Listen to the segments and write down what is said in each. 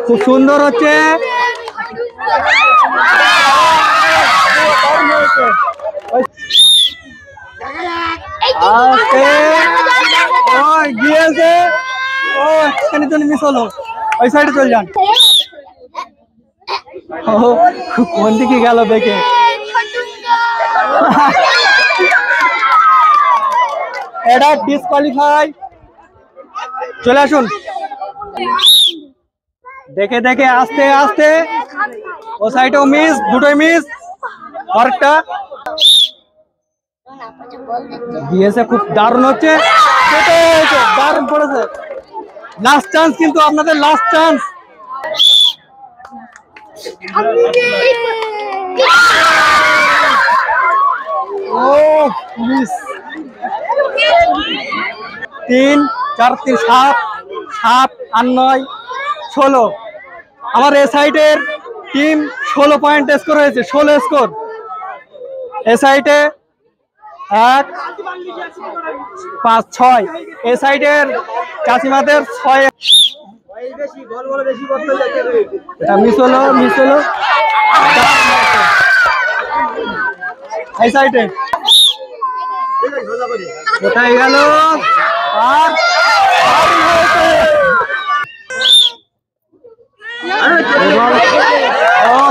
খুব সুন্দর হচ্ছে। গিয়েছে ও একখানের জন্য মিস হলো। ওই সাইডে চলে যান। কোন দিকে গেল দেখে। এটা ডিসকোয়ালিফাই। চলে আসুন। দেখে দেখে আস্তে আস্তে। ও সাইডেও মিস, দুটোই মিস। আরেকটা দিয়েছে, খুব দারুণ হচ্ছে, দারুণ পড়েছে। লাস্ট চান্স কিন্তু আপনাদের, লাস্ট চান্স। ও মিস। 3 4 3 7 7 আর 9 16। আমার এ সাইডের টিম 16 পয়েন্ট স্কোর হয়েছে, 16 স্কোর। এ সাইডে 1 5 6। এ সাইডের চাষিমাদের 6। এটা মিস হলো, মিস হলো। এই সাইডে কোথায় গেল? আর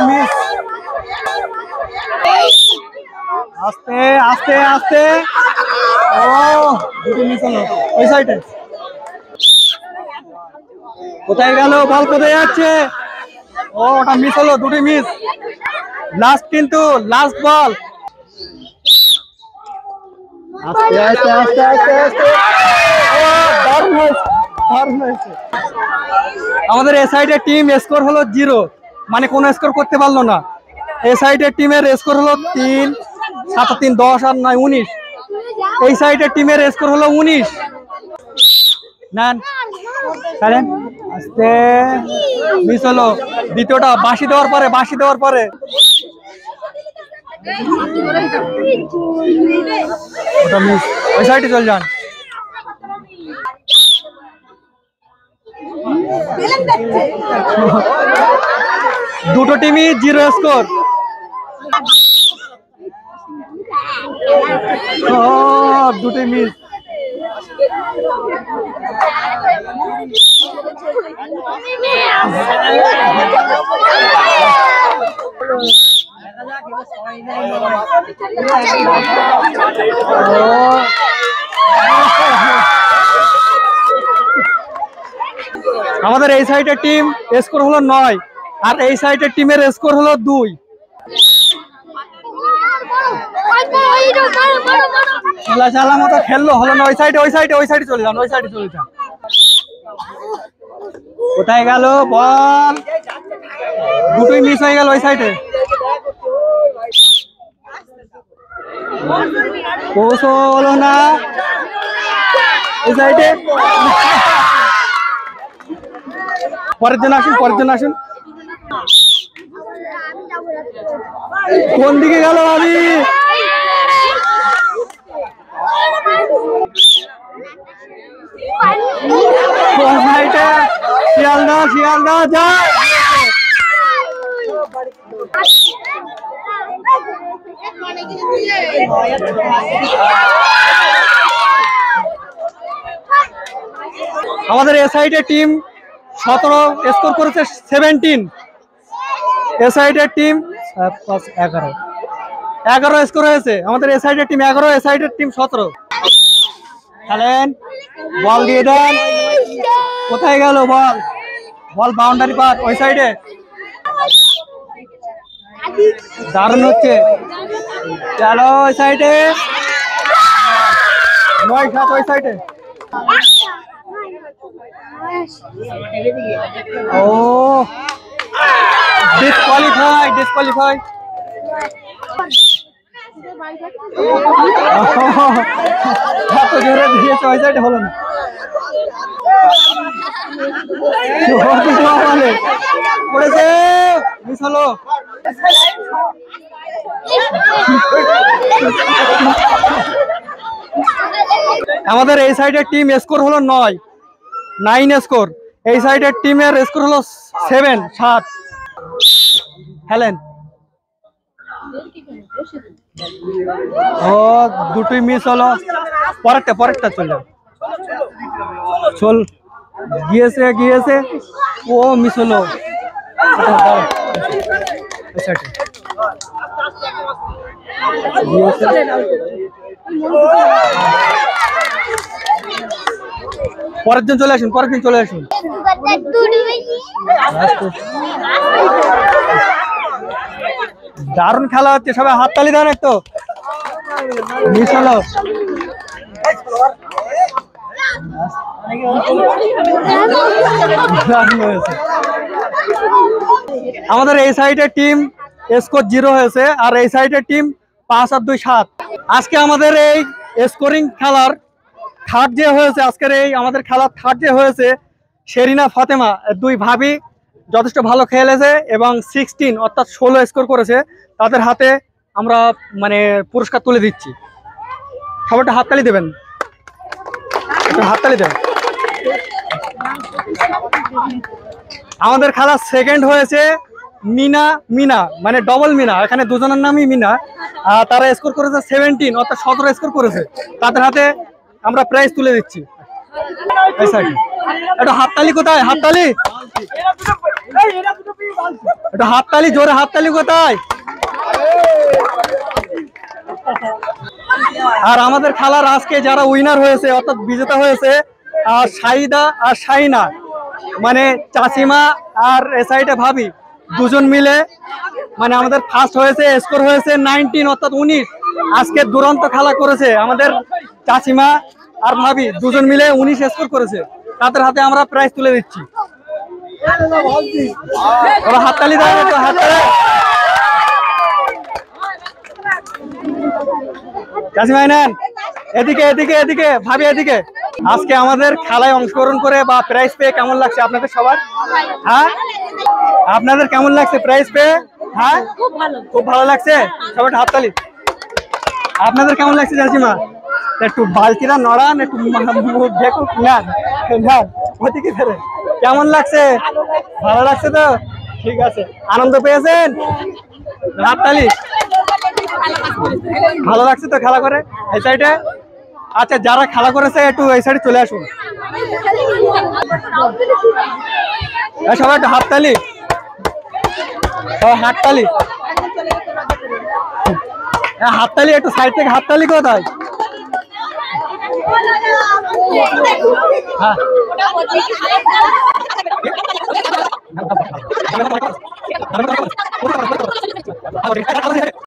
মিস। আস্তে আস্তে আস্তে। ও দুটো মিস হলো। ওই সাইডে কোথায় গেল? বল কোথায় যাচ্ছে? ও ওটা মিস হলো, দুটো মিস। লাস্ট কিন্তু, লাস্ট বল। আস্তে আস্তে আস্তে আস্তে আস্তে। দারুণ হয়েছে, দারুণ হয়েছে। আমাদের এ সাইডের টিম স্কোর হলো 0, মানে কোনো স্কোর করতে পারলো না। এ সাইডের টিমের স্কোর হলো 3 7 3 10 আর 9 19। এই সাইডের টিমের স্কোর হলো 19। নেন কারেন। আস্তে মিস হলো। দ্বিতীয়টা বাঁশি দেওয়ার পরে, বাঁশি দেওয়ার পরে। ওটা মিস। ওই সাইডে চলে যান। দুটো টিমই 0 স্কোর। দুটোই মিস। আমাদের এই সাইডের টিম স্কোর হলো 9, আর এই সাইডের টিমের স্কোর হলো 2। খেলা চালা মতো খেললো, হলো না। ওই সাইডে, ওই সাইডে, ওই সাইডে চলে যান, ওই সাইডে চলে যান। কোথায় গেল বল? দুটোই মিস হয়ে গেল ওই সাইডে। পৌঁছলো না এই সাইডে। পরের জন্য আসুন, পরের জন্য আসুন। কোন দিকে গেল আমি? শিয়ালদা, শিয়ালদা যা। আমাদের এ সাইডের টিম 17 স্কোর করেছে, 17। এ সাইডের টিম 11 স্কোর হয়েছে। আমাদের এ সাইডের টিম 11, এ সাইডের টিম 17। খেলেন, বল দিয়ে দেন। কোথায় গেল বল? বল বাউন্ডারি পার, ওই সাইডে। দারুণ হচ্ছে। চলো ওই সাইডে। 9 7 ওই সাইডে। ও ডিসকোয়ালিফাই, ডিসকোয়ালিফাই। এত জোরে দিয়েছে, ওই সাইডে হলো না। পড়েছে, মিস হলো। আমাদের এই সাইডের টিম স্কোর হলো 9 স্কোর। এই সাইডের টিমের স্কোর হলো 7 হেলেন। ও দুটোই মিস হলো, পরেরটা চল গিয়েছে ও মিস হলো। পরের দিন চলে আসুন। দারুণ খেলা হচ্ছে, সবাই হাততালি দেন একটু। মিস হলো। আমাদের এই সাইডের টিম স্কোর 0 হয়েছে, আর এই সাইডের টিম 5 আর 2 7। আজকে আমাদের এই স্কোরিং খেলার থার্ড যে হয়েছে, আজকের এই আমাদের খেলার থার্ড যে হয়েছে শেরিনা ফাতেমা, দুই ভাবি যথেষ্ট ভালো খেলেছে এবং 16 অর্থাৎ 16 স্কোর করেছে। তাদের হাতে আমরা মানে পুরস্কার তুলে দিচ্ছি। সবাইটা হাততালি দেবেন। আমাদের খেলা সেকেন্ড হয়েছে মিনা মানে ডবল মিনা, এখানে দুজনের নামই মিনা। তারা স্কোর করেছে 17 অর্থাৎ 17 স্কোর করেছে। তাদের হাতে আমরা প্রাইজ তুলে দিচ্ছি। এটা হাততালি কোথায়? হাততালি জোরে হাততালি কোথায়? আর আমাদের খেলার আজকে যারা উইনার হয়েছে অর্থাৎ বিজেতা হয়েছে শাহিদা আর শাহিনা, মানে চাচিমা আর এসাইডে ভাবি দুজন মিলে মানে আমাদের ফার্স্ট হয়েছে। স্কোর হয়েছে 19 অর্থাৎ 19। আজকে দুরন্ত খেলা করেছে আমাদের চাচিমা আর ভাবি দুজন মিলে 19 স্কোর করেছে। তাদের হাতে আমরা প্রাইজ তুলে দিচ্ছি। হাততালি দেয়, হাততালি। চাচিমা নেন, এদিকে ভাবি এদিকে। আজকে আমাদের খেলায় অংশগ্রহণ করে বা প্রাইজ পেয়ে কেমন লাগছে আপনাদের সবার? হ্যাঁ, আপনাদের কেমন লাগছে প্রাইজ পেয়ে? হ্যাঁ, খুব ভালো লাগছে। সবাই হাততালি। আপনাদের কেমন লাগছে চাচিমা? একটু বালতিরা নড়ান, একটু দেখুন না ওদিকে ফেরে। কেমন লাগছে? ভালো লাগছে তো? ঠিক আছে, আনন্দ পেয়েছেন? হাততালি। ভালো লাগছে তো খেলা করে এই সাইডে? আচ্ছা, যারা খেলা করেছে একটু এই সাইডে চলে আসুন। সবাই একটু হাততালি, হাততালি একটু সাইড থেকে হাততালি কোথায়? হ্যাঁ